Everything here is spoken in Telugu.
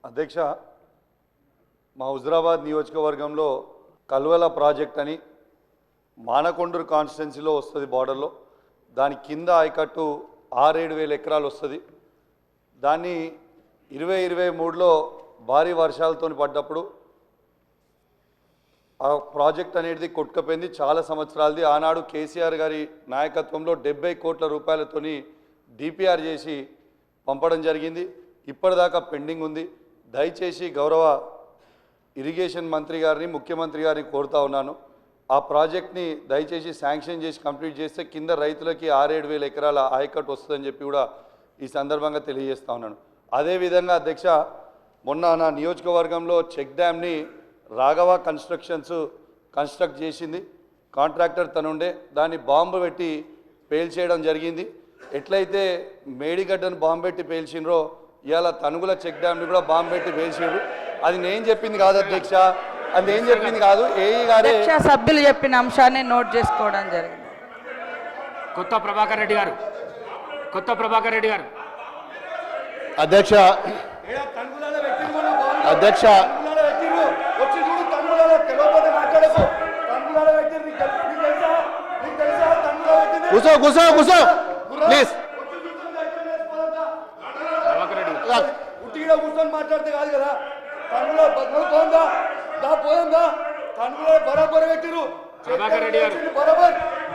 అధ్యక్ష, మా హుజరాబాద్ నియోజకవర్గంలో కల్వల ప్రాజెక్ట్ అని మానకొండూరు కాన్స్టిట్యున్సీలో వస్తుంది. బార్డర్లో దాని కింద ఆయకట్టు 6-7 ఎకరాలు వస్తుంది. దాన్ని 2023లో భారీ వర్షాలతో పడ్డప్పుడు ఆ ప్రాజెక్ట్ అనేది కొట్టుకపోయింది. చాలా సంవత్సరాలది. ఆనాడు కేసీఆర్ గారి నాయకత్వంలో 70 కోట్ల రూపాయలతోని డిపిఆర్ చేసి పంపడం జరిగింది. ఇప్పటిదాకా పెండింగ్ ఉంది. దయచేసి గౌరవ ఇరిగేషన్ మంత్రి గారిని, ముఖ్యమంత్రి గారిని కోరుతా ఉన్నాను, ఆ ప్రాజెక్ట్ని దయచేసి శాంక్షన్ చేసి కంప్లీట్ చేస్తే కింద రైతులకి 6-7 ఎకరాల ఆయకట్టు వస్తుందని చెప్పి కూడా ఈ సందర్భంగా తెలియజేస్తా ఉన్నాను. అదేవిధంగా అధ్యక్ష, మొన్న నా నియోజకవర్గంలో చెక్ డ్యామ్ని రాఘవ కన్స్ట్రక్ట్ చేసింది. కాంట్రాక్టర్ తనుండే దాన్ని బాంబు పెట్టి పేల్చేయడం జరిగింది. ఎట్లయితే మేడిగడ్డను బాంబు పెట్టి పేల్చిండ్రో ఇవాళ తనుగుల చెక్ డ్యామ్ని కూడా బాంబు పెట్టి పేల్చిండ్రు. అది నేను చెప్పింది కాదు అధ్యక్ష, అది నేను చెప్పింది కాదు, ఏఈ గారే సభ్యులు చెప్పిన అంశాన్ని నోట్ చేసుకోవడం జరిగింది. కొత్త ప్రభాకర్ రెడ్డి గారు అధ్యక్ష అధ్యక్ష కూసో కూసో కూసో ప్లీజ్. ఉట్టిగా కూర్చొని మాట్లాడితే కాదు కదా. తనుగులో పోయిందా పోయిందా తనుగులో బరాబర్ పెట్టిరు. ప్రభాకర్ రెడ్డి గారు బరాబర్